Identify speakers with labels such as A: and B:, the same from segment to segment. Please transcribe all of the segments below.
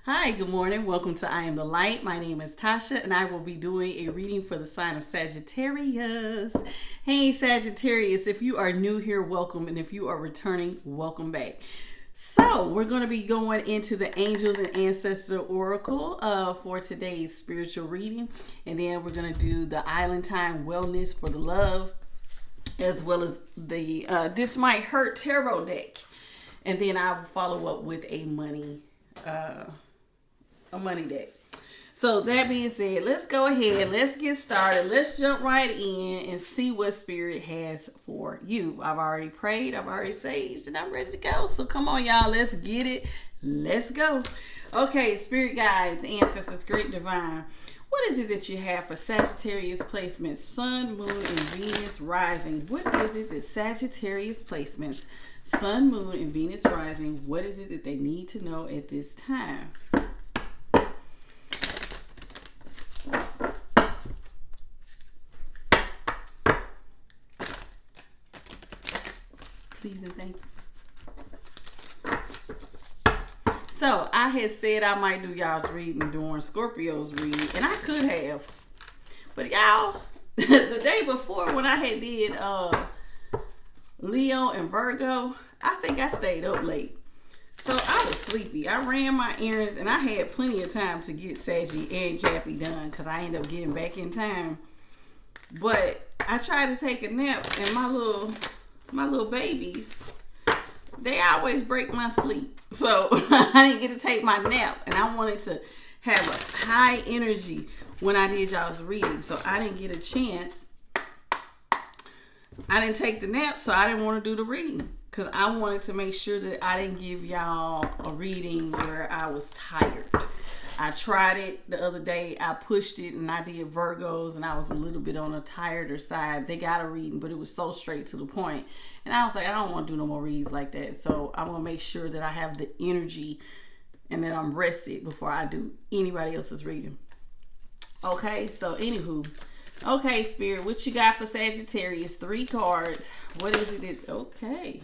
A: Hi, good morning. Welcome to I Am the Light. My name is Tasha, and I will be doing a reading for the sign of Sagittarius. Hey, Sagittarius, if you are new here, welcome. And if you are returning, welcome back. So, we're going to be going into the Angels and Ancestor Oracle for today's spiritual reading. And then we're going to do the Island Time Wellness for the Love, as well as the This Might Hurt Tarot deck. And then I will follow up with a money deck. So that being said, let's go ahead. Let's get started. Let's jump right in and see what Spirit has for you. I've already prayed. I've already saged, and I'm ready to go. So come on, y'all. Let's get it. Let's go. Okay, Spirit guides, ancestors, great divine. What is it that you have for Sagittarius placements? Sun, Moon, and Venus rising. What is it that Sagittarius placements? Sun, Moon, and Venus rising. What is it that they need to know at this time? Please and thank you. So I had said I might do y'all's reading during Scorpio's reading, and I could have, but y'all, the day before when I had did Leo and Virgo, I think I stayed up late, so I was sleepy. I ran my errands, and I had plenty of time to get Saggy and Cappy done because I ended up getting back in time. But I tried to take a nap, and my little babies, they always break my sleep. So I didn't get to take my nap, and I wanted to have a high energy when I did y'all's reading. So I didn't get a chance. I didn't take the nap, so I didn't want to do the reading because I wanted to make sure that I didn't give y'all a reading where I was tired. I tried it the other day. I pushed it and I did Virgos, and I was a little bit on the tireder side. They got a reading, but it was so straight to the point. And I was like, I don't want to do no more reads like that. So I'm going to make sure that I have the energy and that I'm rested before I do anybody else's reading. Okay, so anywho. Okay, Spirit, what you got for Sagittarius? 3 cards. What is it that... Okay.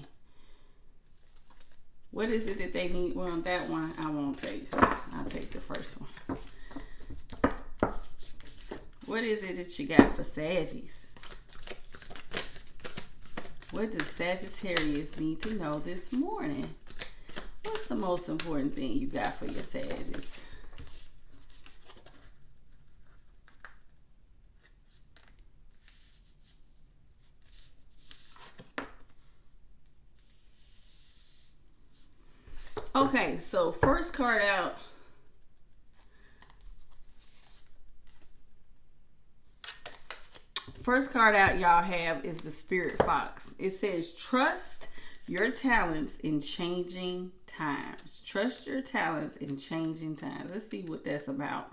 A: What is it that they need? Well, that one I won't take. I'll take the first one. What is it that you got for Saggies? What does Sagittarius need to know this morning? What's the most important thing you got for your Saggies? Okay, so first card out. First card out y'all have is the Spirit Fox. It says, trust your talents in changing times. Trust your talents in changing times. Let's see what that's about.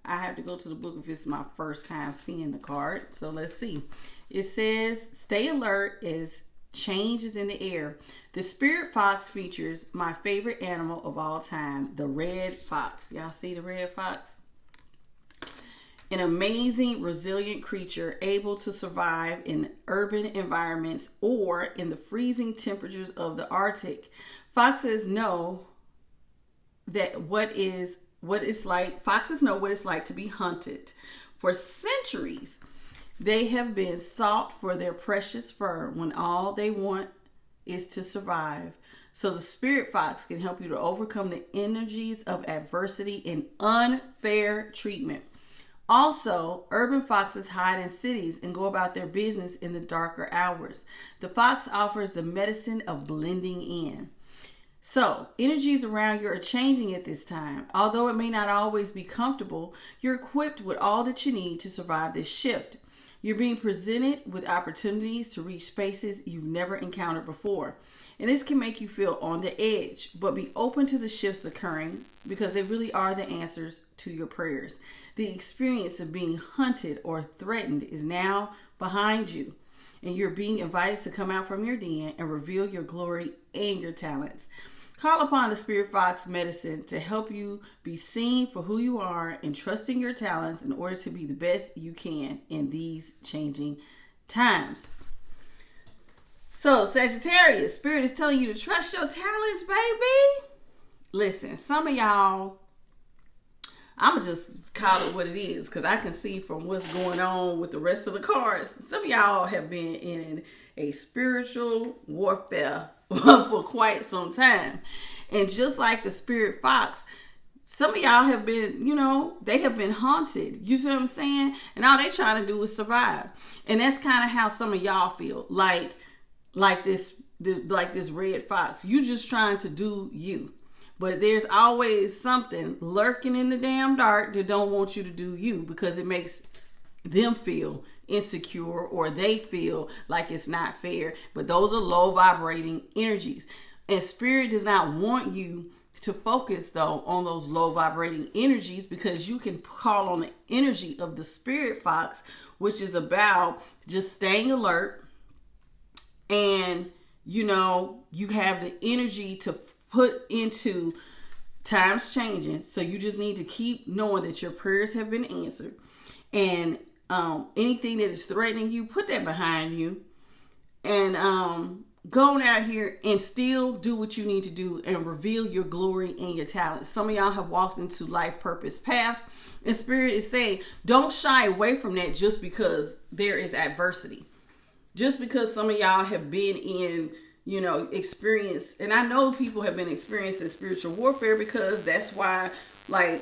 A: I have to go to the book if it's my first time seeing the card. So let's see. It says, stay alert as change is in the air. The Spirit Fox features my favorite animal of all time, the red fox. Y'all see the red fox? An amazing, resilient creature able to survive in urban environments or in the freezing temperatures of the Arctic. Foxes know what it's like to be hunted. For centuries, they have been sought for their precious fur when all they want is to survive. So the Spirit Fox can help you to overcome the energies of adversity and unfair treatment. Also, urban foxes hide in cities and go about their business in the darker hours. The fox offers the medicine of blending in. So, energies around you are changing at this time. Although it may not always be comfortable, you're equipped with all that you need to survive this shift. You're being presented with opportunities to reach spaces you've never encountered before. And this can make you feel on the edge, but be open to the shifts occurring because they really are the answers to your prayers. The experience of being hunted or threatened is now behind you, and you're being invited to come out from your den and reveal your glory and your talents. Call upon the Spirit Fox medicine to help you be seen for who you are and trusting your talents in order to be the best you can in these changing times. So, Sagittarius, Spirit is telling you to trust your talents, baby. listen, some of y'all, I'm going to just call it what it is, because I can see from what's going on with the rest of the cards, some of y'all have been in a spiritual warfare for quite some time. And just like the spirit fox, some of y'all have been, they have been haunted. You see what I'm saying? And all they trying to do is survive. And that's kind of how some of y'all feel. Like this red fox. You just trying to do you. But there's always something lurking in the damn dark that don't want you to do you, because it makes them feel insecure, or they feel like it's not fair. But those are low vibrating energies. And spirit does not want you to focus, though, on those low vibrating energies, because you can call on the energy of the spirit fox, which is about just staying alert. And, you have the energy to put into times changing. So you just need to keep knowing that your prayers have been answered. And anything that is threatening you, put that behind you. And go on out here and still do what you need to do and reveal your glory and your talent. Some of y'all have walked into life purpose paths, and spirit is saying, don't shy away from that just because there is adversity. Just because some of y'all have been in, experience, and I know people have been experiencing spiritual warfare, because that's why, I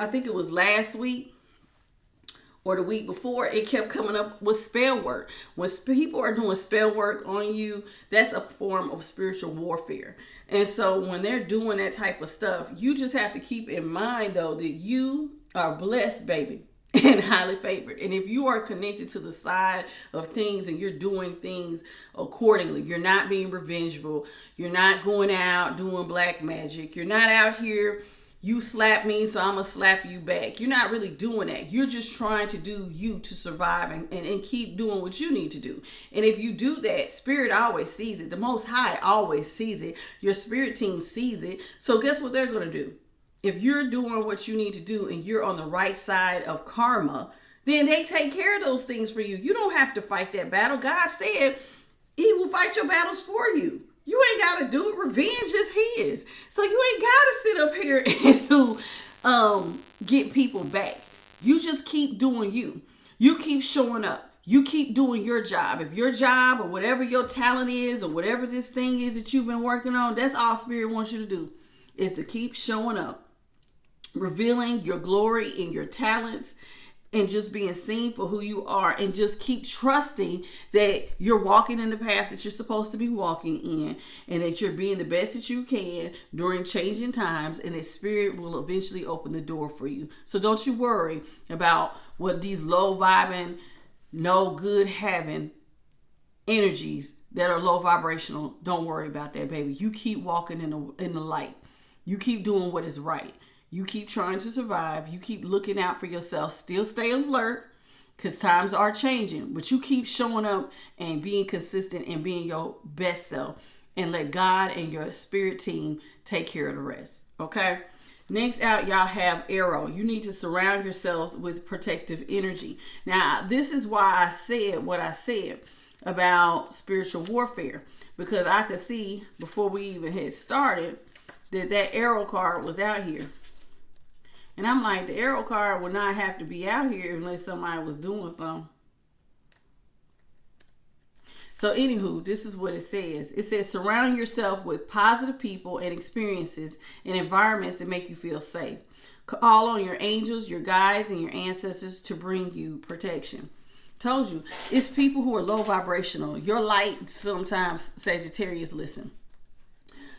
A: think it was last week or the week before, it kept coming up with spell work. When people are doing spell work on you, that's a form of spiritual warfare. And so when they're doing that type of stuff, you just have to keep in mind, though, that you are blessed, baby, and highly favored. And if you are connected to the side of things and you're doing things accordingly, you're not being revengeful, you're not going out doing black magic, you're not out here, you slap me, so I'm going to slap you back. You're not really doing that. You're just trying to do you to survive and keep doing what you need to do. And if you do that, spirit always sees it. The Most High always sees it. Your spirit team sees it. So guess what they're going to do? If you're doing what you need to do and you're on the right side of karma, then they take care of those things for you. You don't have to fight that battle. God said he will fight your battles for you. You ain't got to do it. Revenge is his. So you ain't got to sit up here and get people back. You just keep doing you. You keep showing up. You keep doing your job. If your job or whatever your talent is or whatever this thing is that you've been working on, that's all spirit wants you to do, is to keep showing up, revealing your glory and your talents, and just being seen for who you are, and just keep trusting that you're walking in the path that you're supposed to be walking in, and that you're being the best that you can during changing times, and that spirit will eventually open the door for you. So don't you worry about what these low vibing, no good having energies that are low vibrational. Don't worry about that, baby. You keep walking in the light. You keep doing what is right. You keep trying to survive. You keep looking out for yourself. Still stay alert, because times are changing. But you keep showing up and being consistent and being your best self. And let God and your spirit team take care of the rest. Okay? Next out, y'all have arrow. You need to surround yourselves with protective energy. Now, this is why I said what I said about spiritual warfare. Because I could see before we even had started that arrow card was out here. And I'm like, the arrow card would not have to be out here unless somebody was doing something. So anywho, this is what it says. It says, surround yourself with positive people and experiences and environments that make you feel safe. Call on your angels, your guides, and your ancestors to bring you protection. Told you, it's people who are low vibrational. Your light, sometimes Sagittarius, listen.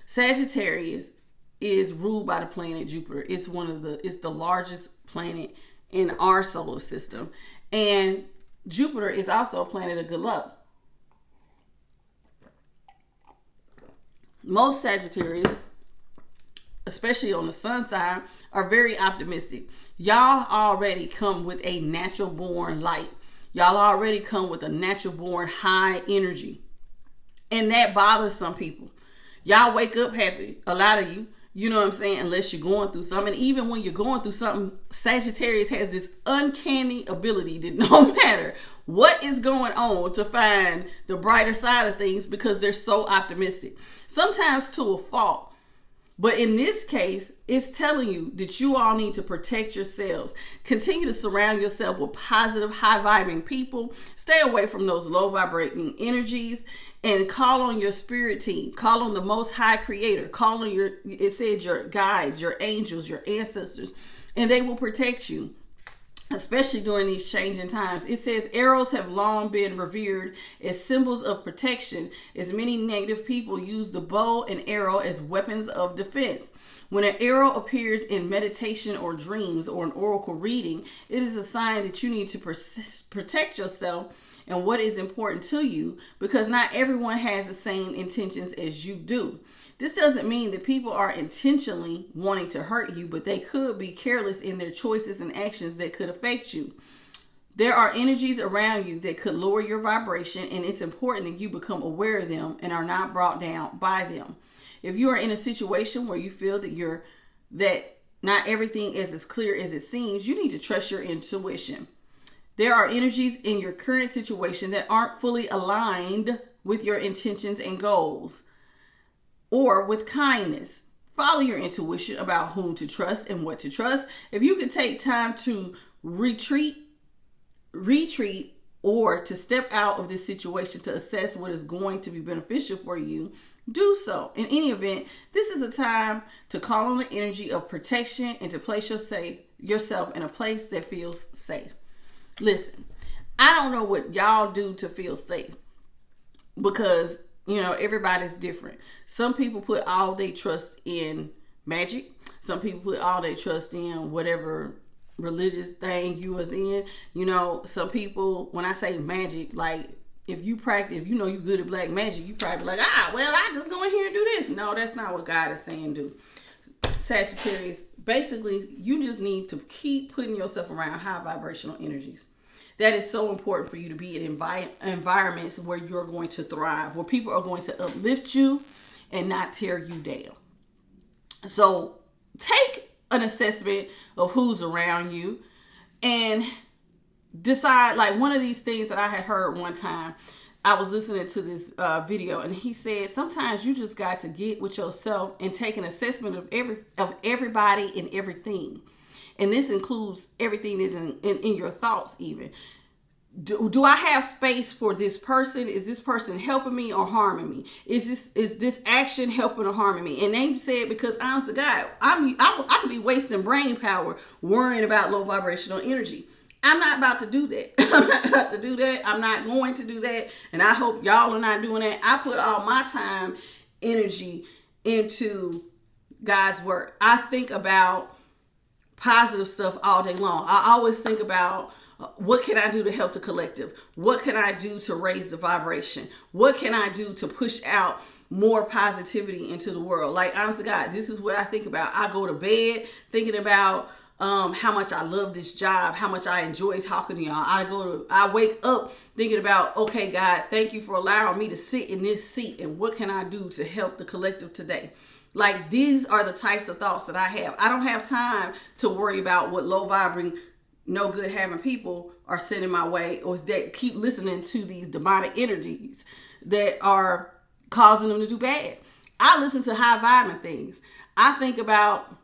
A: Sagittarius is ruled by the planet Jupiter. It's the largest planet in our solar system. And Jupiter is also a planet of good luck. Most Sagittarius, especially on the sun side, are very optimistic. Y'all already come with a natural born light. Y'all already come with a natural born high energy. And that bothers some people. Y'all wake up happy, a lot of you. You know what I'm saying? Unless you're going through something. And even when you're going through something, Sagittarius has this uncanny ability that no matter what is going on, to find the brighter side of things, because they're so optimistic. Sometimes to a fault. But in this case, it's telling you that you all need to protect yourselves. Continue to surround yourself with positive, high vibing people. Stay away from those low vibrating energies and call on your spirit team. Call on the Most High Creator. Call on your guides, your angels, your ancestors, and they will protect you, especially during these changing times. It says arrows have long been revered as symbols of protection, as many native people use the bow and arrow as weapons of defense. When an arrow appears in meditation or dreams or an oracle reading, it is a sign that you need to protect yourself and what is important to you, because not everyone has the same intentions as you do. This doesn't mean that people are intentionally wanting to hurt you, but they could be careless in their choices and actions that could affect you. There are energies around you that could lower your vibration, and it's important that you become aware of them and are not brought down by them. If you are in a situation where you feel that not everything is as clear as it seems, you need to trust your intuition. There are energies in your current situation that aren't fully aligned with your intentions and goals, or with kindness. Follow your intuition about whom to trust and what to trust. If you could take time to retreat, or to step out of this situation to assess what is going to be beneficial for you, do so. In any event, this is a time to call on the energy of protection and to place yourself in a place that feels safe. Listen, I don't know what y'all do to feel safe, because everybody's different. Some people put all they trust in magic. Some people put all they trust in whatever religious thing you was in. Some people, when I say magic, like if you you good at black magic, you probably like, I just go in here and do this. No, that's not what God is saying do. Sagittarius, basically, you just need to keep putting yourself around high vibrational energies. That is so important for you to be in environments where you're going to thrive, where people are going to uplift you and not tear you down. So take an assessment of who's around you and decide, like one of these things that I had heard one time, I was listening to this video, and he said, sometimes you just got to get with yourself and take an assessment of everybody and everything. And this includes everything that's in your thoughts even. Do I have space for this person? Is this person helping me or harming me? Is this action helping or harming me? And they said, because honestly, God, I could be wasting brain power worrying about low vibrational energy. I'm not about to do that. I'm not about to do that. I'm not going to do that. And I hope y'all are not doing that. I put all my time, energy into God's work. I think about positive stuff all day long. I always think about what can I do to help the collective? What can I do to raise the vibration? What can I do to push out more positivity into the world? Like, honestly, God, this is what I think about. I go to bed thinking about how much I love this job, how much I enjoy talking to y'all. I wake up thinking about, okay, God, thank you for allowing me to sit in this seat, and what can I do to help the collective today? Like, these are the types of thoughts that I have. I don't have time to worry about what low vibrating, no good having people are sending my way, or that keep listening to these demonic energies that are causing them to do bad. I listen to high vibing things. I think about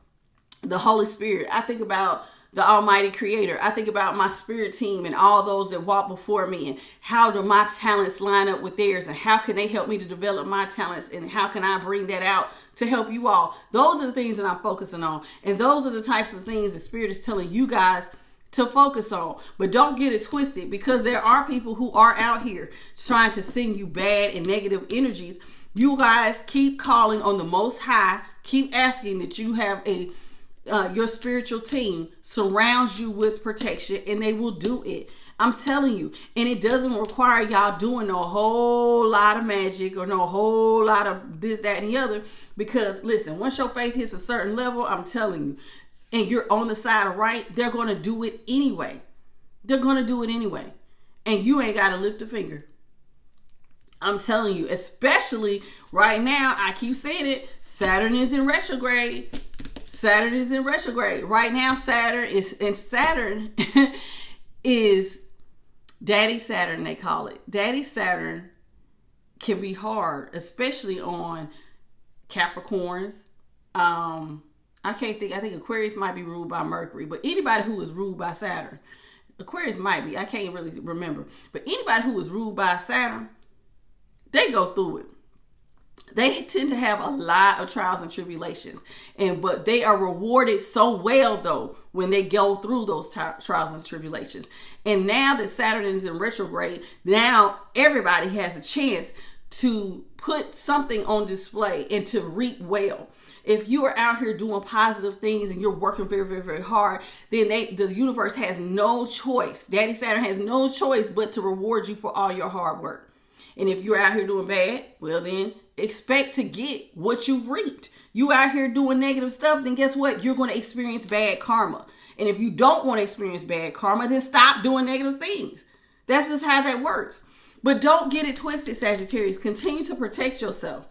A: the Holy Spirit. I think about the Almighty Creator. I think about my spirit team and all those that walk before me, and how do my talents line up with theirs, and how can they help me to develop my talents, and how can I bring that out to help you all. Those are the things that I'm focusing on, and those are the types of things the Spirit is telling you guys to focus on. But don't get it twisted, because there are people who are out here trying to send you bad and negative energies. You guys keep calling on the Most High. Keep asking that you have your spiritual team surrounds you with protection, and they will do it. I'm telling you. And it doesn't require y'all doing no whole lot of magic or no whole lot of this, that, and the other. Because listen, once your faith hits a certain level, I'm telling you, and you're on the side of right, they're going to do it anyway. They're going to do it anyway. And you ain't got to lift a finger. I'm telling you, especially right now, I keep saying it, Saturn is in retrograde. Saturn is in retrograde. Right now, Saturn is Daddy Saturn, they call it. Daddy Saturn can be hard, especially on Capricorns, I can't think. I think Aquarius might be ruled by Mercury, but anybody who is ruled by Saturn, Aquarius might be. I can't really remember. But anybody who is ruled by Saturn, they go through it. They tend to have a lot of trials and tribulations, but they are rewarded so well though when they go through those trials and tribulations. And now that Saturn is in retrograde, now everybody has a chance to put something on display and to reap well. If you are out here doing positive things and you're working very, very, very hard, then the universe has no choice. Daddy Saturn has no choice but to reward you for all your hard work. And if you're out here doing bad, well then expect to get what you've reaped. You out here doing negative stuff, then guess what? You're going to experience bad karma. And if you don't want to experience bad karma, then stop doing negative things. That's just how that works. But don't get it twisted, Sagittarius. Continue to protect yourself.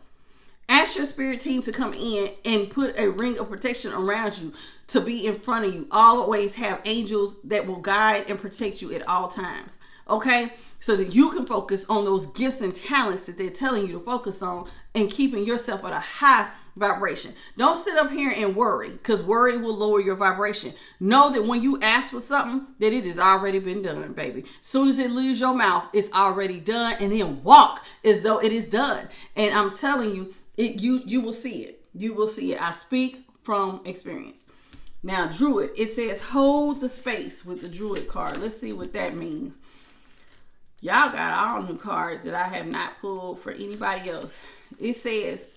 A: Ask your spirit team to come in and put a ring of protection around you, to be in front of you. Always have angels that will guide and protect you at all times. Okay? So that you can focus on those gifts and talents that they're telling you to focus on and keeping yourself at a high vibration. Don't sit up here and worry, because worry will lower your vibration. Know that when you ask for something, that it has already been done, baby. Soon as it leaves your mouth, it's already done, and then walk as though it is done. And I'm telling you, you will see it. You will see it. I speak from experience. Now, Druid, it says hold the space with the Druid card. Let's see what that means. Y'all got all new cards that I have not pulled for anybody else. It says,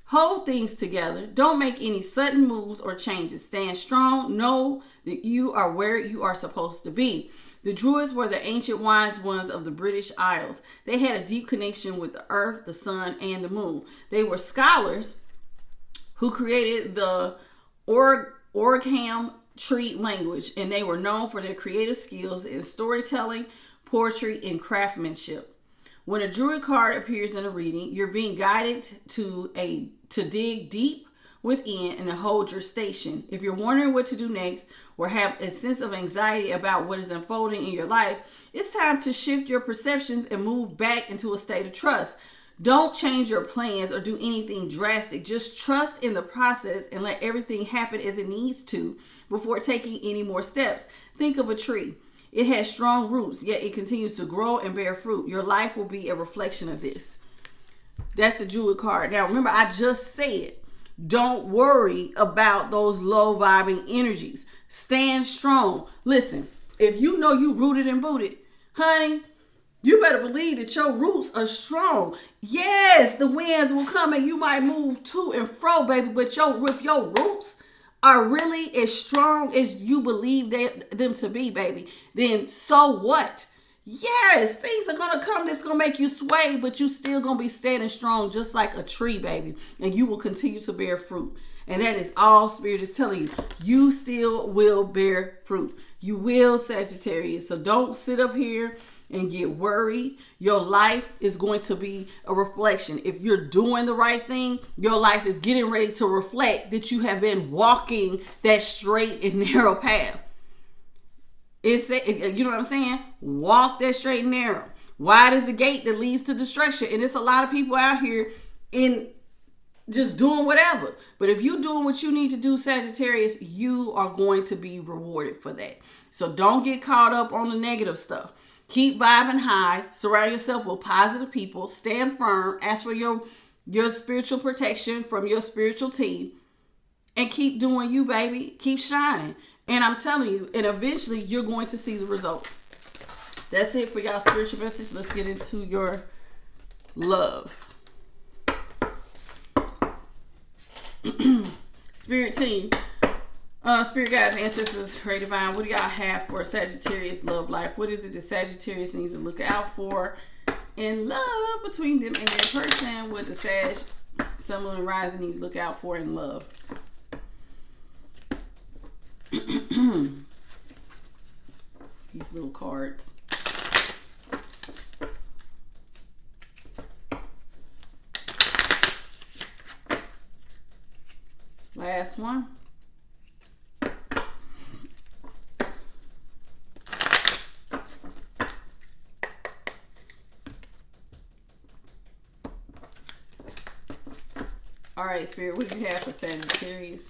A: hold things together. Don't make any sudden moves or changes. Stand strong. Know that you are where you are supposed to be. The Druids were the ancient wise ones of the British Isles. They had a deep connection with the earth, the sun, and the moon. They were scholars who created the Orgham tree language, and they were known for their creative skills in storytelling, poetry, and craftsmanship. When a Druid card appears in a reading, you're being guided to dig deep within and to hold your station. If you're wondering what to do next or have a sense of anxiety about what is unfolding in your life, it's time to shift your perceptions and move back into a state of trust. Don't change your plans or do anything drastic. Just trust in the process and let everything happen as it needs to before taking any more steps. Think of a tree. It has strong roots, yet it continues to grow and bear fruit. Your life will be a reflection of this. That's the Druid card. Now, remember, I just said, don't worry about those low vibing energies. Stand strong. Listen, if you know you rooted and booted, honey, you better believe that your roots are strong. Yes, the winds will come and you might move to and fro, baby, but if your roots are really as strong as you believe them to be, baby, then so what? Yes, things are going to come that's going to make you sway, but you still going to be standing strong just like a tree, baby, and you will continue to bear fruit. And that is all Spirit is telling you. You still will bear fruit. You will, Sagittarius. So don't sit up here and get worried. Your life is going to be a reflection. If you're doing the right thing, your life is getting ready to reflect that you have been walking that straight and narrow path. You know what I'm saying? Walk that straight and narrow. Wide is the gate that leads to destruction. And it's a lot of people out here in just doing whatever. But if you're doing what you need to do, Sagittarius, you are going to be rewarded for that. So don't get caught up on the negative stuff. Keep vibing high. Surround yourself with positive people. Stand firm. Ask for your spiritual protection from your spiritual team. And keep doing you, baby. Keep shining. And I'm telling you, and eventually you're going to see the results. That's it for y'all spiritual message. Let's get into your love. Spirit team. Spirit guides, ancestors, Great Divine, what do y'all have for Sagittarius love life? What is it that Sagittarius needs to look out for in love between them and their person? What does Sag, Sun, Moon, and Rising need to look out for in love? These little cards. Last one. All right, Spirit, what do you have for Sagittarius?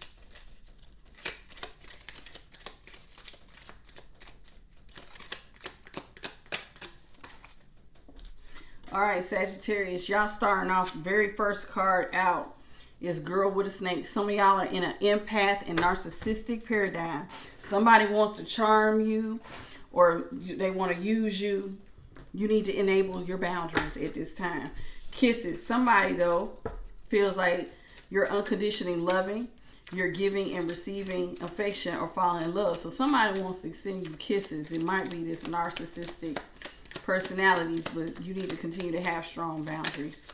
A: All right, Sagittarius, y'all starting off, very first card out is Girl with a Snake. Some of y'all are in an empath and narcissistic paradigm. Somebody wants to charm you or they want to use you. You need to enable your boundaries at this time. Kisses. Somebody, though, feels like you're unconditionally loving. You're giving and receiving affection or falling in love. So somebody wants to send you kisses. It might be this narcissistic personalities, but you need to continue to have strong boundaries.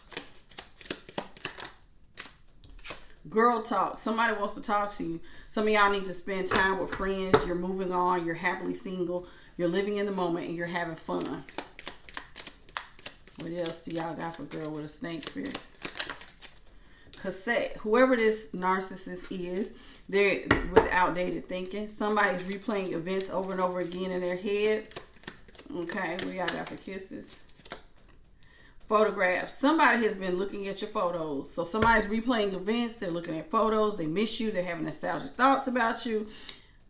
A: Girl talk. Somebody wants to talk to you. Some of y'all need to spend time with friends. You're moving on. You're happily single. You're living in the moment and you're having fun. What else do y'all got for Girl with a Snake, Spirit? Cassette. Whoever this narcissist is, they're with outdated thinking. Somebody's replaying events over and over again in their head. Okay, what y'all got for Kisses? Photographs. Somebody has been looking at your photos. So somebody's replaying events. They're looking at photos. They miss you. They're having nostalgic thoughts about you.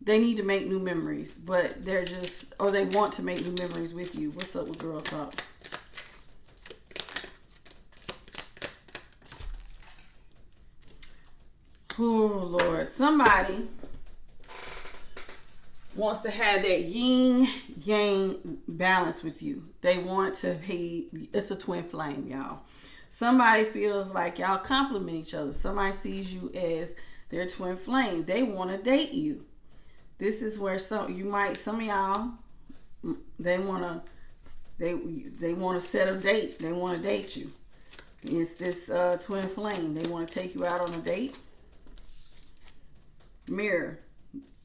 A: They need to make new memories, but they're just, or they want to make new memories with you. What's up with Girl Talk? Oh, Lord. Somebody wants to have that yin yang balance with you. They want to be, it's a twin flame, y'all. Somebody feels like y'all complement each other. Somebody sees you as their twin flame. They want to date you. This is where some of y'all, they want to set a date. They want to date you. It's this twin flame. They want to take you out on a date. Mirror.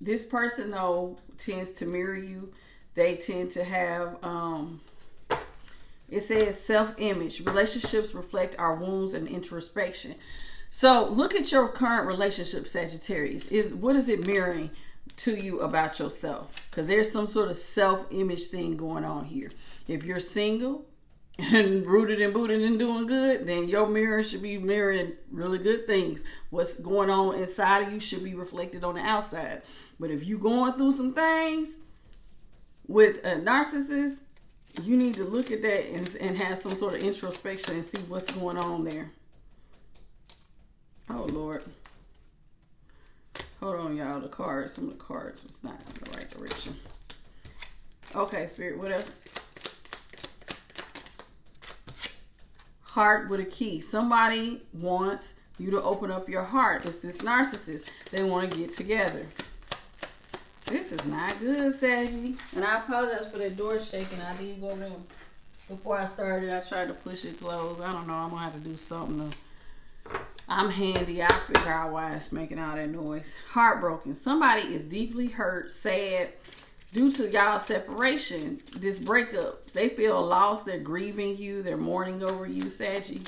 A: This person, though, tends to mirror you. They tend to have, it says self-image. Relationships reflect our wounds and introspection. So look at your current relationship, Sagittarius. What is it mirroring to you about yourself? Because there's some sort of self-image thing going on here. If you're single and rooted and booted and doing good, then your mirror should be mirroring really good things. What's going on inside of you should be reflected on the outside. But if you're going through some things with a narcissist, you need to look at that and have some sort of introspection and see what's going on there. Oh, Lord. Hold on, y'all. The cards, some of the cards was not in the right direction. Okay, Spirit, what else? Heart with a key. Somebody wants you to open up your heart. It's this narcissist. They want to get together. This is not good, Saggy. And I apologize for that door shaking. I did go in. Before I started, I tried to push it closed. I don't know. I'm going to have to do something. I'm handy. I'll figure out why it's making all that noise. Heartbroken. Somebody is deeply hurt, sad, due to y'all's separation, this breakup. They feel lost. They're grieving you. They're mourning over you, Saggy.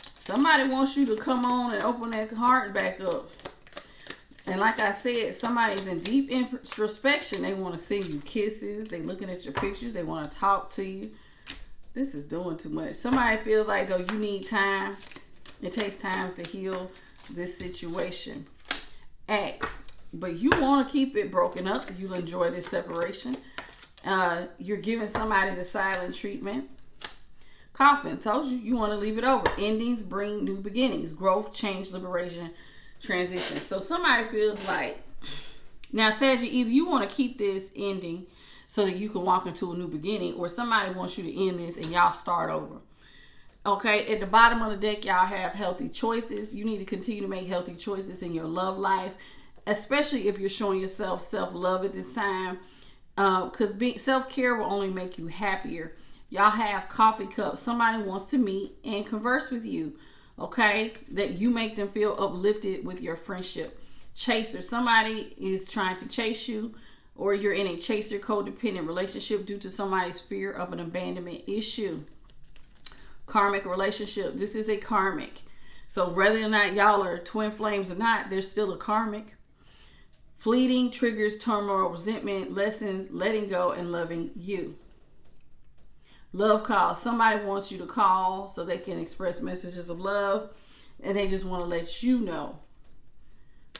A: Somebody wants you to come on and open that heart back up. And like I said, somebody's in deep introspection. They want to send you kisses. They're looking at your pictures. They want to talk to you. This is doing too much. Somebody feels like, though, you need time. It takes time to heal this situation. X. But you want to keep it broken up. You'll enjoy this separation. You're giving somebody the silent treatment. Coffin. Told you, you want to leave it over. Endings bring new beginnings. Growth, change, liberation, transition. So somebody feels like, now, Saggy, either you want to keep this ending so that you can walk into a new beginning, or somebody wants you to end this and y'all start over. Okay, at the bottom of the deck, y'all have healthy choices. You need to continue to make healthy choices in your love life, especially if you're showing yourself self-love at this time, because self-care will only make you happier. Y'all have coffee cups. Somebody wants to meet and converse with you, okay, that you make them feel uplifted with your friendship. Chaser. Somebody is trying to chase you, or you're in a chaser codependent relationship due to somebody's fear of an abandonment issue. Karmic relationship. This is a karmic. So whether or not y'all are twin flames or not, there's still a karmic. Fleeting triggers turmoil, resentment, lessons, letting go, and loving you. Love call. Somebody wants you to call so they can express messages of love. and they just want to let you know.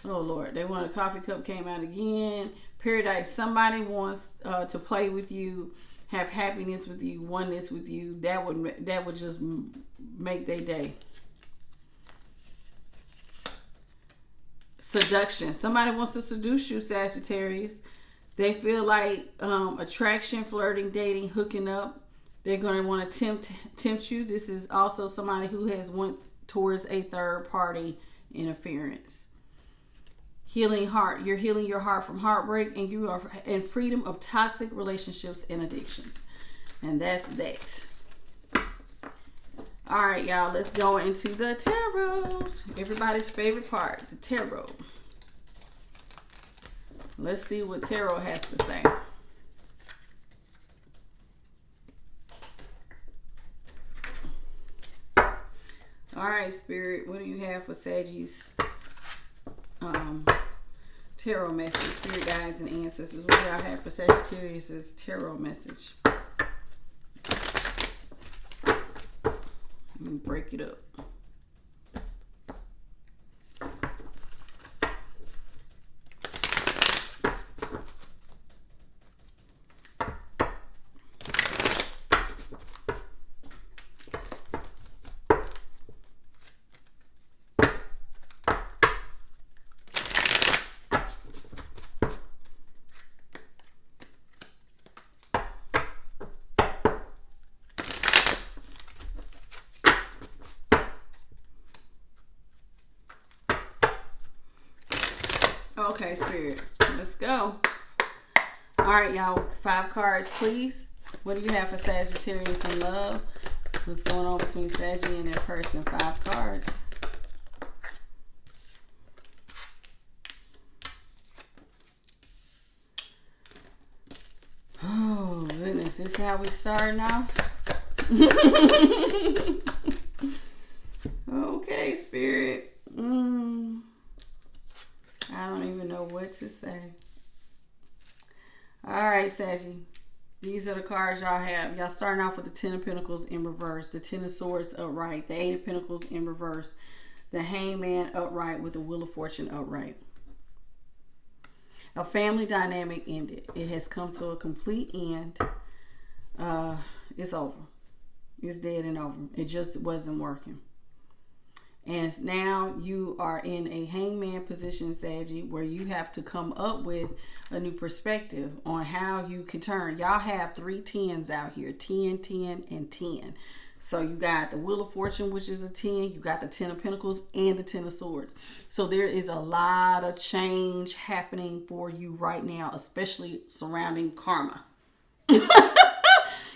A: Oh Lord, they want a coffee cup came out again. Paradise, somebody wants to play with you, have happiness with you, oneness with you. That would just make their day. Seduction, somebody wants to seduce you, Sagittarius. They feel like attraction, flirting, dating, hooking up. They're going to want to tempt you. This is also somebody who has went towards a third party interference. Healing heart. You're healing your heart from heartbreak, and you are in freedom of toxic relationships and addictions. And that's that. All right, y'all. Let's go into the tarot. Everybody's favorite part, the tarot. Let's see what tarot has to say. All right, Spirit. What do you have for Sagittarius? Tarot message, Spirit guides and ancestors. What do y'all have for Sagittarius' tarot message? Let me break it up. Okay, Spirit. Let's go. All right, y'all. 5 cards, please. What do you have for Sagittarius in love? What's going on between Sagittarius and their person? 5 cards. Oh, goodness. This is how we start now? Okay, Spirit. I don't even know what to say. All right, Saggy. These are the cards y'all have. Y'all starting off with the 10 of Pentacles in reverse, the 10 of Swords upright, the 8 of Pentacles in reverse, the Hangman upright with the Wheel of Fortune upright. A family dynamic ended. It has come to a complete end. It's over. It's dead and over. It just wasn't working. And now you are in a hangman position, Saggy, where you have to come up with a new perspective on how you can turn. Y'all have 3 10s out here, 10, 10, and 10. So you got the Wheel of Fortune, which is a 10. You got the 10 of Pentacles and the 10 of Swords. So there is a lot of change happening for you right now, especially surrounding karma.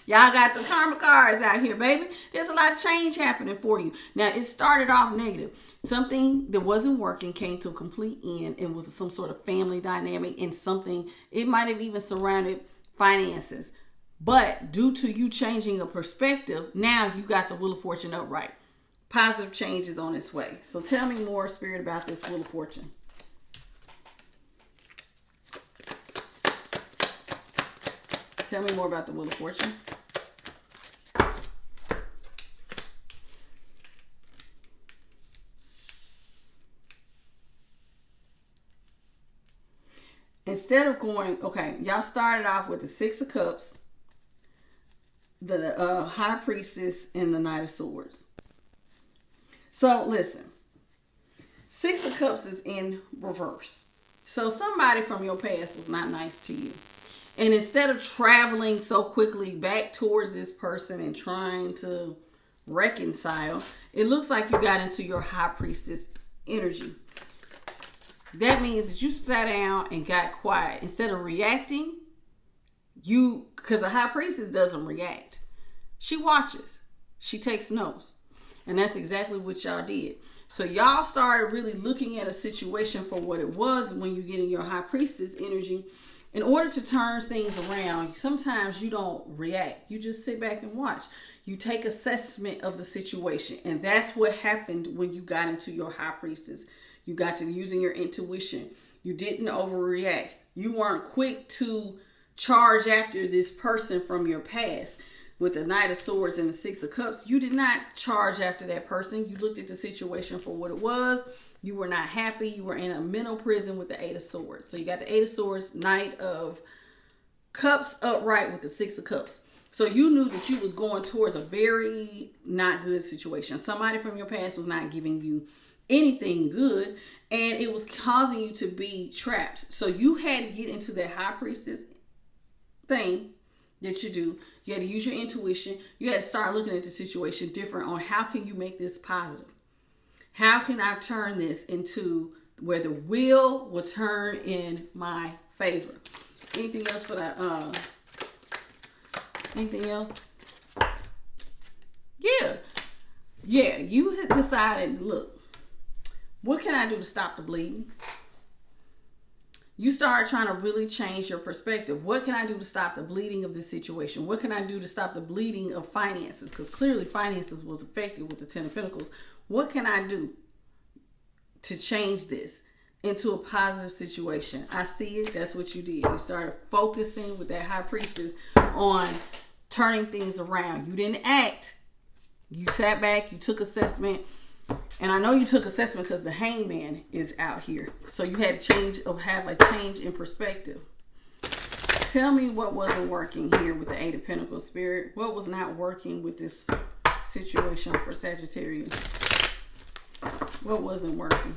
A: Y'all got the karma cards out here, baby. There's a lot of change happening for you. Now, it started off negative. Something that wasn't working came to a complete end and was some sort of family dynamic, and something, it might have even surrounded finances. But due to you changing a perspective, now you got the Wheel of Fortune upright. Positive change is on its way. So tell me more, Spirit, about this Wheel of Fortune. Tell me more about the Wheel of Fortune. Instead of going, okay, y'all started off with the 6 of Cups, the High Priestess, and the Knight of Swords. So listen, 6 of Cups is in reverse. So somebody from your past was not nice to you. And instead of traveling so quickly back towards this person and trying to reconcile, it looks like you got into your High Priestess energy. That means that you sat down and got quiet. Instead of reacting, because a High Priestess doesn't react. She watches. She takes notes. And that's exactly what y'all did. So y'all started really looking at a situation for what it was when you get in your High Priestess energy. In order to turn things around, sometimes you don't react. You just sit back and watch. You take assessment of the situation. And that's what happened when you got into your High Priestess. You got to using your intuition. You didn't overreact. You weren't quick to charge after this person from your past. with the Knight of Swords and the Six of Cups, you did not charge after that person. You looked at the situation for what it was. You were not happy. You were in a mental prison with the Eight of Swords. So you got the Eight of Swords, Knight of Cups upright with the Six of Cups. So you knew that you was going towards a very not good situation. Somebody from your past was not giving you anything good, and it was causing you to be trapped. So you had to get into that High Priestess thing that you do. You had to use your intuition. You had to start looking at the situation different on how can you make this positive? How can I turn this into where the wheel will turn in my favor? Anything else for that? Anything else? Yeah. You had decided, look, what can I do to stop the bleeding? You start trying to really change your perspective. What can I do to stop the bleeding of this situation? What can I do to stop the bleeding of finances? Because clearly finances was affected with the Ten of Pentacles. What can I do to change this into a positive situation? I see it. That's what you did. You started focusing with that High Priestess on turning things around. You didn't act. You sat back. You took assessment. And I know you took assessment because the Hangman is out here. So you had to have a change in perspective. Tell me what wasn't working here with the Eight of Pentacles, Spirit. What was not working with this situation for Sagittarius? What wasn't working?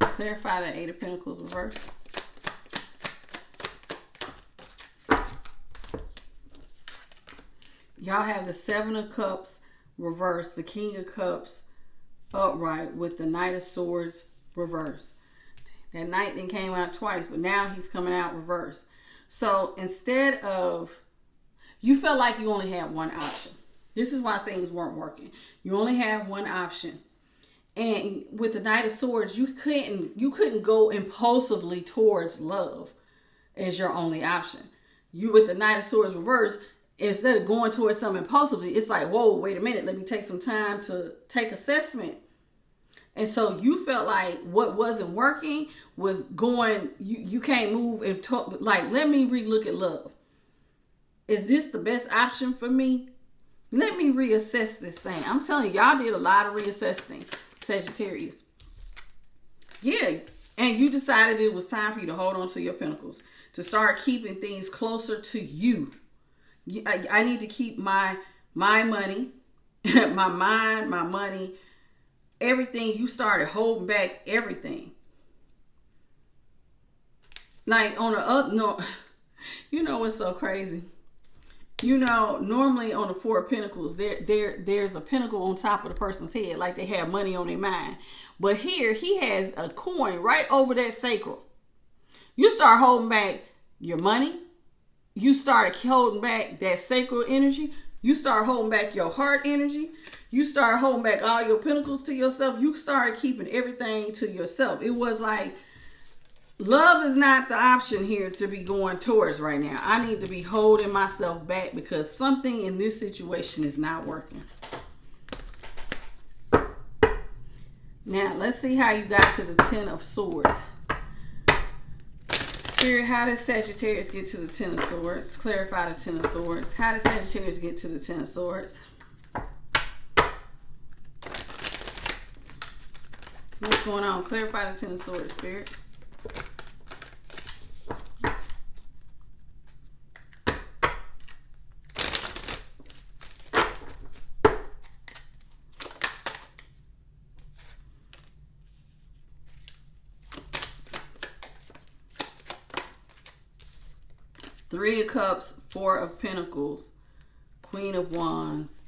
A: Clarify the Eight of Pentacles reverse. Y'all have the Seven of Cups reverse, the King of Cups upright with the Knight of Swords reverse. That Knight then came out twice, but now he's coming out reverse. So instead of, you felt like you only had one option. This is why things weren't working. You only had one option. And with the Knight of Swords, you couldn't go impulsively towards love as your only option. You with the Knight of Swords reverse, instead of going towards something impulsively, it's like, whoa, wait a minute, let me take some time to take assessment. And so you felt like what wasn't working was going, you can't move and talk, like, let me relook at love. Is this the best option for me? Let me reassess this thing. I'm telling you, y'all did a lot of reassessing, Sagittarius. Yeah, and you decided it was time for you to hold on to your pentacles, to start keeping things closer to you. I need to keep my money, my mind, my money, everything. You started holding back everything. Like on the other, no, you know what's so crazy? You know, normally on the Four of Pentacles, there's a pentacle on top of the person's head, like they have money on their mind. But here, he has a coin right over that sacral. You start holding back your money. You start holding back that sacral energy. You start holding back your heart energy. You start holding back all your pentacles to yourself. You started keeping everything to yourself. It was like, love is not the option here to be going towards right now. I need to be holding myself back because something in this situation is not working. Now, let's see how you got to the Ten of Swords. Spirit, how does Sagittarius get to the Ten of Swords? Clarify the Ten of Swords. How does Sagittarius get to the Ten of Swords? What's going on? Clarify the Ten of Swords, Spirit. Three of Cups, Four of Pentacles, Queen of Wands.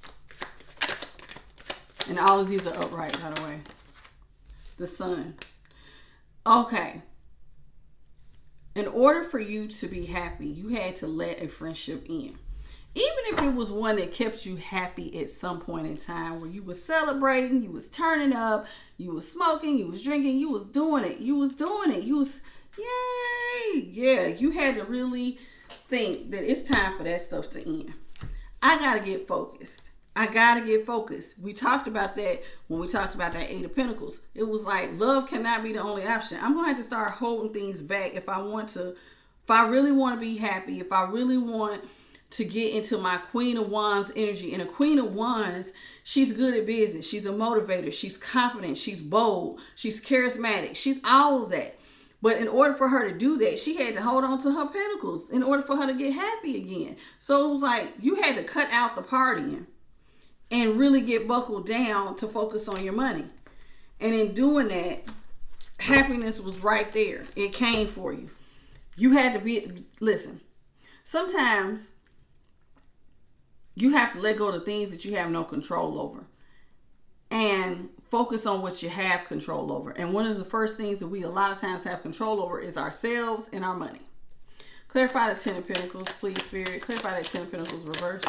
A: And all of these are upright, by the way. The Sun. Okay. In order for you to be happy, you had to let a friendship in. Even if it was one that kept you happy at some point in time, where you was celebrating, you was turning up, you was smoking, you was drinking, you was doing it. You was doing it. You was, yay. Yeah, you had to really think that it's time for that stuff to end. I got to get focused. I gotta get focused. We talked about that when we talked about that Eight of Pentacles. It was like, love cannot be the only option. I'm going to have to start holding things back if I really want to be happy, if I really want to get into my Queen of Wands energy. And a Queen of Wands, she's good at business. She's a motivator. She's confident. She's bold. She's charismatic. She's all of that. But in order for her to do that, she had to hold on to her pentacles in order for her to get happy again. So it was like you had to cut out the partying and really get buckled down to focus on your money. And in doing that, happiness was right there. It came for you. You had to listen, sometimes you have to let go of the things that you have no control over and focus on what you have control over. And one of the first things that we a lot of times have control over is ourselves and our money. Clarify the Ten of Pentacles, please, Spirit. Clarify that Ten of Pentacles reverse.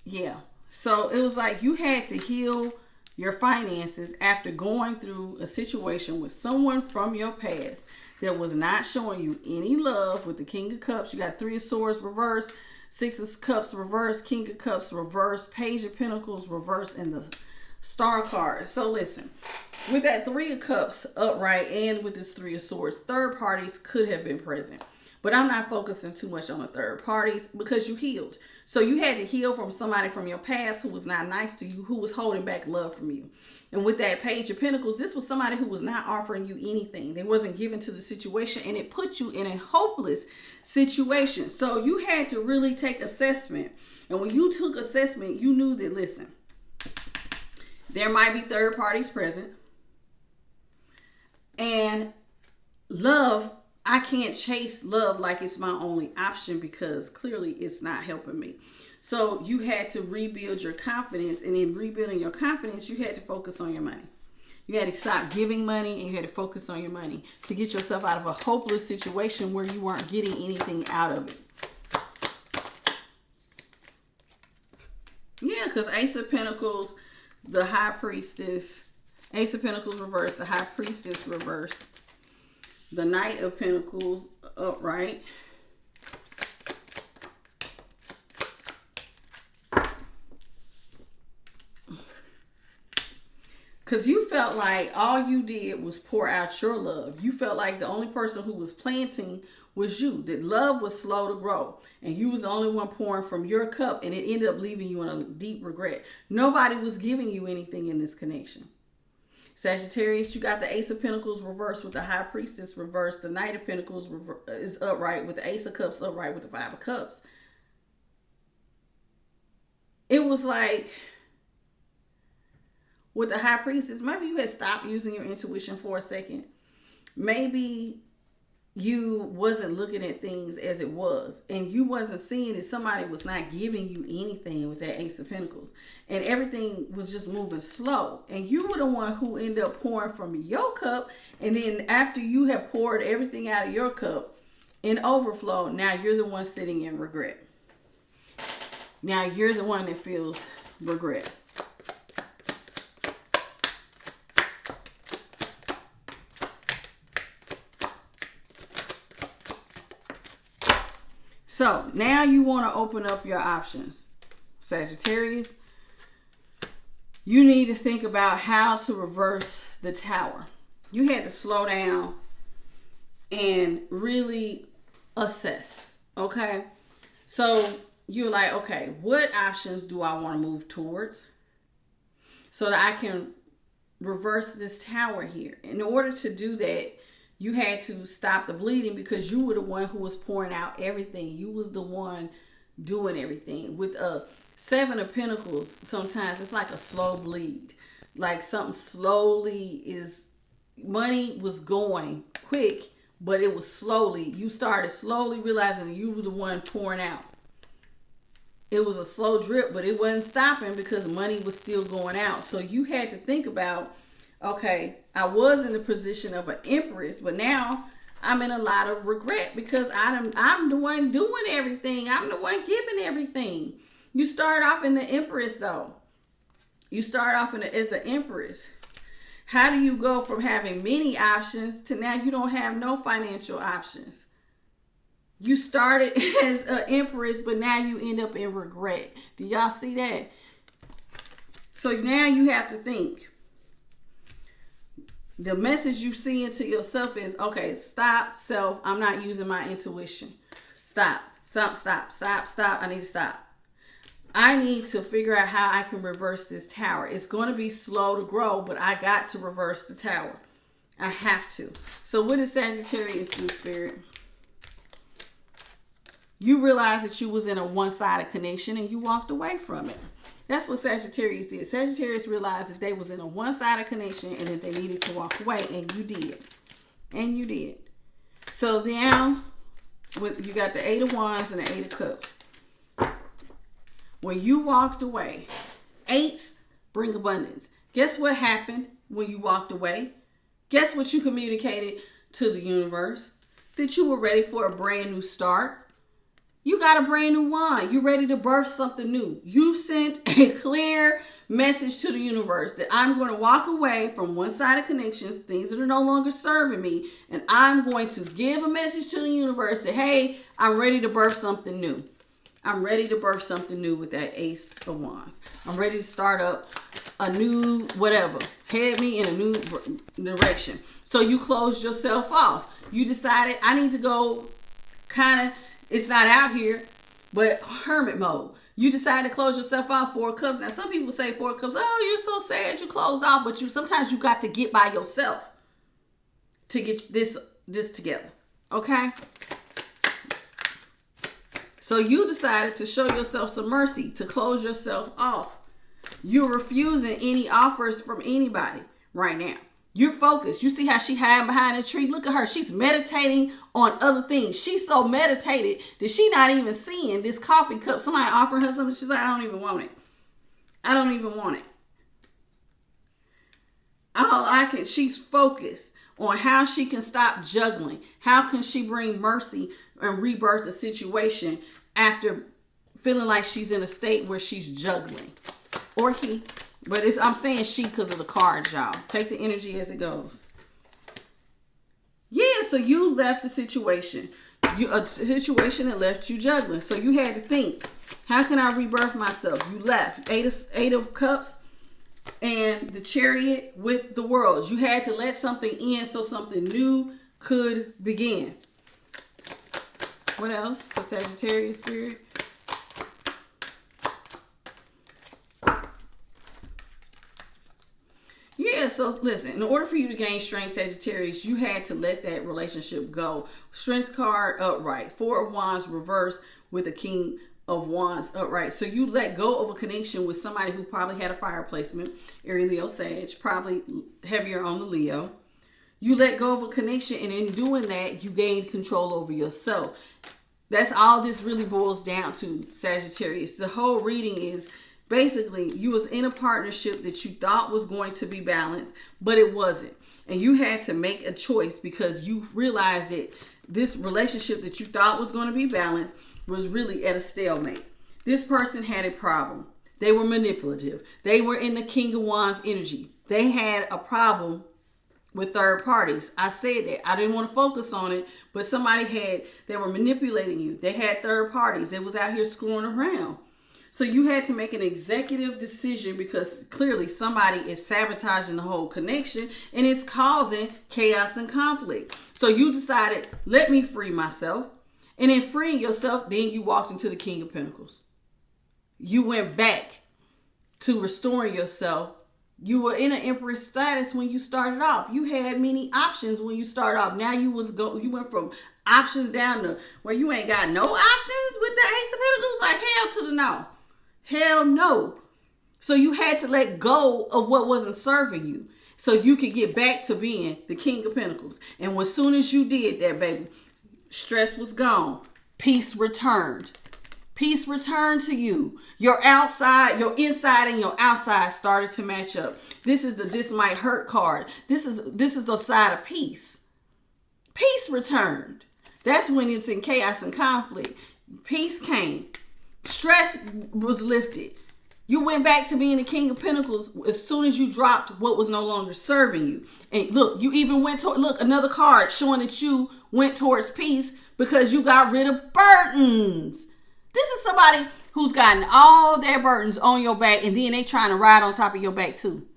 A: Yeah. So it was like you had to heal your finances after going through a situation with someone from your past that was not showing you any love. With the King of Cups, you got Three of Swords reverse, Six of Cups reverse, King of Cups reverse, Page of Pentacles reverse, and the Star card. So listen, with that Three of Cups upright and with this Three of Swords, third parties could have been present. But I'm not focusing too much on the third parties because you healed. So you had to heal from somebody from your past who was not nice to you, who was holding back love from you. And with that Page of Pentacles, this was somebody who was not offering you anything. They wasn't given to the situation, and it put you in a hopeless situation. So you had to really take assessment. And when you took assessment, you knew that, listen, there might be third parties present. And love, I can't chase love like it's my only option because clearly it's not helping me. So you had to rebuild your confidence, and in rebuilding your confidence, you had to focus on your money. You had to stop giving money, and you had to focus on your money to get yourself out of a hopeless situation where you weren't getting anything out of it. Yeah, because Ace of Pentacles, the High Priestess, Ace of Pentacles reverse, the High Priestess reverse, the Knight of Pentacles upright, because you felt like all you did was pour out your love. You felt like the only person who was planting was you. That love was slow to grow. And you was the only one pouring from your cup. And it ended up leaving you in a deep regret. Nobody was giving you anything in this connection. Sagittarius, you got the Ace of Pentacles reversed with the High Priestess reversed. The Knight of Pentacles is upright with the Ace of Cups upright with the Five of Cups. It was like, with the High Priestess, maybe you had stopped using your intuition for a second. Maybe you wasn't looking at things as it was, and you wasn't seeing that somebody was not giving you anything with that Ace of Pentacles, and everything was just moving slow, and you were the one who ended up pouring from your cup. And then after you have poured everything out of your cup in overflow, now you're the one sitting in regret. Now you're the one that feels regret. So now you want to open up your options, Sagittarius. You need to think about how to reverse the Tower. You had to slow down and really assess, okay? So you're like, okay, what options do I want to move towards so that I can reverse this Tower here? In order to do that, you had to stop the bleeding because you were the one who was pouring out everything. You was the one doing everything. With a Seven of Pentacles, sometimes it's like a slow bleed. Like something slowly is, money was going quick, but it was slowly. You started slowly realizing that you were the one pouring out. It was a slow drip, but it wasn't stopping because money was still going out. So you had to think about, okay, I was in the position of an empress, but now I'm in a lot of regret because I'm the one doing everything. I'm the one giving everything. You start off in the empress though. You start off as an empress. How do you go from having many options to now you don't have no financial options? You started as an empress, but now you end up in regret. Do y'all see that? So now you have to think. The message you see into yourself is, okay, stop, self. I'm not using my intuition. Stop. I need to stop. I need to figure out how I can reverse this tower. It's going to be slow to grow, but I got to reverse the tower. I have to. So what did Sagittarius do, Spirit? You realized that you was in a one-sided connection and you walked away from it. That's what Sagittarius did. Sagittarius realized that they was in a one-sided connection and that they needed to walk away, and you did. And you did. So now, you got the 8 of Wands and the 8 of Cups. When you walked away, 8s bring abundance. Guess what happened when you walked away? Guess what you communicated to the universe? That you were ready for a brand new start. You got a brand new wand. You're ready to birth something new. You sent a clear message to the universe that I'm going to walk away from one-sided connections, things that are no longer serving me, and I'm going to give a message to the universe that, hey, I'm ready to birth something new. I'm ready to birth something new with that Ace of Wands. I'm ready to start up a new whatever. Head me in a new direction. So you closed yourself off. You decided, I need to go kind of, it's not out here, but hermit mode. You decide to close yourself off. 4 of Cups. Now, some people say 4 of Cups, oh, you're so sad you closed off. But sometimes you got to get by yourself to get this together. Okay? So you decided to show yourself some mercy, to close yourself off. You're refusing any offers from anybody right now. You're focused. You see how she hiding behind a tree? Look at her. She's meditating on other things. She's so meditated that she's not even seeing this coffee cup. Somebody offering her something. She's like, I don't even want it. I don't even want it. She's focused on how she can stop juggling. How can she bring mercy and rebirth the situation after feeling like she's in a state where she's juggling. Or he. But I'm saying she because of the cards, y'all. Take the energy as it goes. Yeah, so you left the situation. A situation that left you juggling. So you had to think, how can I rebirth myself? You left. Eight of Cups and the Chariot with the Worlds. You had to let something in so something new could begin. What else for Sagittarius, Spirit? Yeah, so listen, in order for you to gain strength, Sagittarius, you had to let that relationship go. Strength card upright. 4 of Wands reversed with the King of Wands upright. So you let go of a connection with somebody who probably had a fire placement, Aries, Leo, Sag, probably heavier on the Leo. You let go of a connection, and in doing that, you gained control over yourself. That's all this really boils down to, Sagittarius. The whole reading is basically you was in a partnership that you thought was going to be balanced, but it wasn't. And you had to make a choice because you realized that this relationship that you thought was going to be balanced was really at a stalemate. This person had a problem. They were manipulative. They were in the King of Wands energy. They had a problem with third parties. I said that. I didn't want to focus on it, but they were manipulating you. They had third parties. They was out here screwing around. So you had to make an executive decision because clearly somebody is sabotaging the whole connection and it's causing chaos and conflict. So you decided, let me free myself. And in freeing yourself, then you walked into the King of Pentacles. You went back to restoring yourself. You were in an Empress status when you started off. You had many options when you started off. Now you went from options down to where you ain't got no options with the Ace of Pentacles. It was like hell to the no. Hell no. So you had to let go of what wasn't serving you so you could get back to being the King of Pentacles. And as soon as you did that, baby, stress was gone. Peace returned. Peace returned to you. Your outside, your inside and your outside started to match up. This is the this might hurt card. This is the side of peace. Peace returned. That's when it's in chaos and conflict. Peace came. Stress was lifted. You went back to being the King of Pentacles as soon as you dropped what was no longer serving you. And look, you even went to, look, another card showing that you went towards peace because you got rid of burdens. This is somebody who's gotten all their burdens on your back, and then they trying to ride on top of your back too.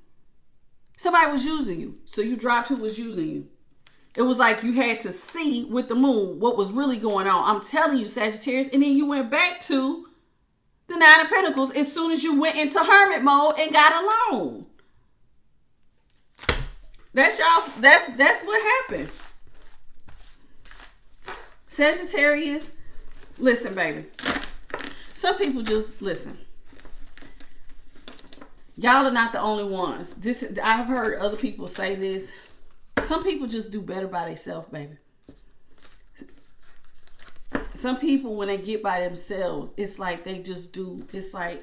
A: Somebody was using you, so you dropped who was using you. It was like you had to see with the moon what was really going on. I'm telling you, Sagittarius. And then you went back to the Nine of Pentacles as soon as you went into hermit mode and got alone. That's what happened. Sagittarius, listen, baby. Some people just listen. Y'all are not the only ones. I've heard other people say this. Some people just do better by themselves, baby. Some people, when they get by themselves, it's like they just do. It's like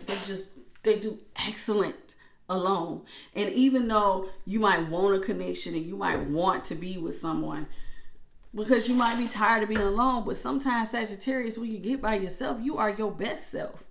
A: they do excellent alone. And even though you might want a connection and you might want to be with someone, because you might be tired of being alone, but sometimes, Sagittarius, when you get by yourself, you are your best self.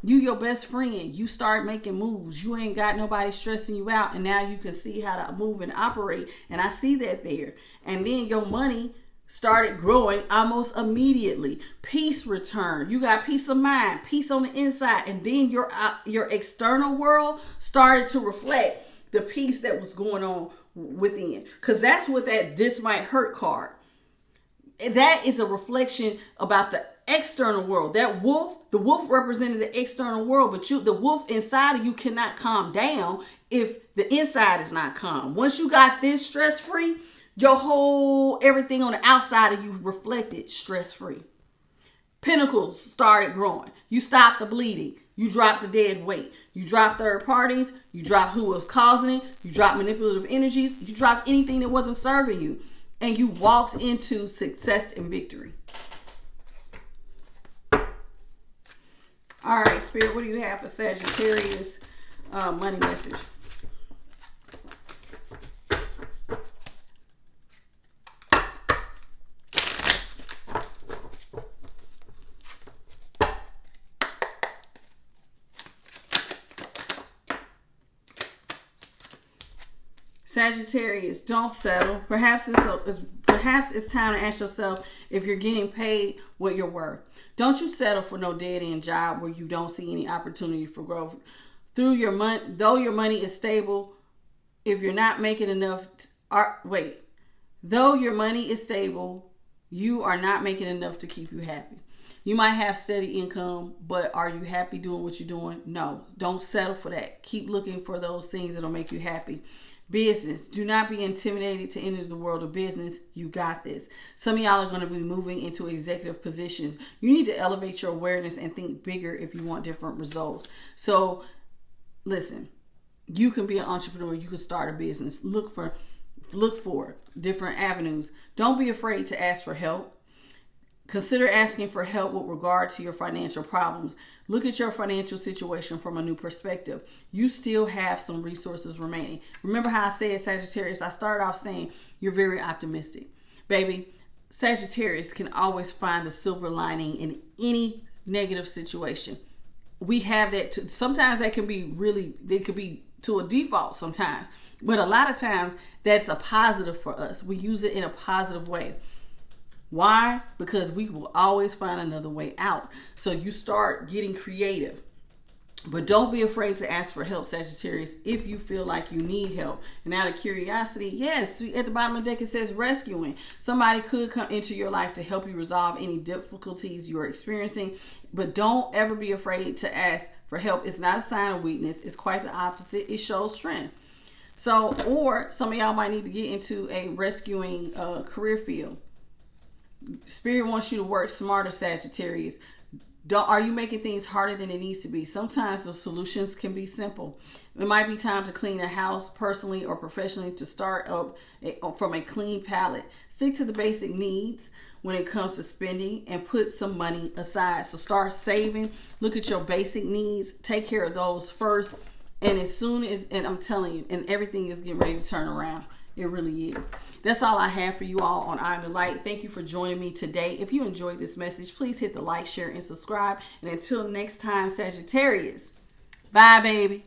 A: You your best friend. You start making moves. You ain't got nobody stressing you out, and now you can see how to move and operate. And I see that there. And then your money started growing almost immediately. Peace returned. You got peace of mind, peace on the inside, and then your external world started to reflect the peace that was going on within. Because that's what that "this might hurt" card. That is a reflection about the external world. That wolf, the wolf represented the external world, but the wolf inside of you cannot calm down if the inside is not calm. Once you got this stress-free, everything on the outside of you reflected stress-free. Pentacles started growing. You stopped the bleeding. You dropped the dead weight. You dropped third parties. You dropped who was causing it. You dropped manipulative energies. You dropped anything that wasn't serving you. And you walked into success and victory. All right, Spirit, what do you have for Sagittarius money message? Sagittarius, don't settle. Perhaps it's time to ask yourself if you're getting paid what you're worth. Don't you settle for no dead-end job where you don't see any opportunity for growth. Though your money is stable, if you're not making enough, though your money is stable, you are not making enough to keep you happy. You might have steady income, but are you happy doing what you're doing? No, don't settle for that. Keep looking for those things that'll make you happy. Business. Do not be intimidated to enter the world of business. You got this. Some of y'all are going to be moving into executive positions. You need to elevate your awareness and think bigger if you want different results. So listen, you can be an entrepreneur. You can start a business. Look for different avenues. Don't be afraid to ask for help. Consider asking for help with regard to your financial problems. Look at your financial situation from a new perspective. You still have some resources remaining. Remember how I said, Sagittarius, I started off saying you're very optimistic. Baby, Sagittarius can always find the silver lining in any negative situation. We have that. Sometimes that can be it could be to a default sometimes. But a lot of times that's a positive for us. We use it in a positive way. Why? Because we will always find another way out. So you start getting creative. But don't be afraid to ask for help, Sagittarius, if you feel like you need help. And out of curiosity, yes, at the bottom of the deck it says rescuing. Somebody could come into your life to help you resolve any difficulties you are experiencing. But don't ever be afraid to ask for help. It's not a sign of weakness. It's quite the opposite. It shows strength. So, or some of y'all might need to get into a rescuing career field. Spirit wants you to work smarter, Sagittarius. Are you making things harder than it needs to be? Sometimes the solutions can be simple. It might be time to clean a house personally or professionally, to start up from a clean palette. Stick to the basic needs when it comes to spending and put some money aside. So start saving. Look at your basic needs. Take care of those first. And and I'm telling you, and everything is getting ready to turn around. It really is. That's all I have for you all on I'm the Light. Thank you for joining me today. If you enjoyed this message, please hit the like, share, and subscribe. And until next time, Sagittarius, bye, baby.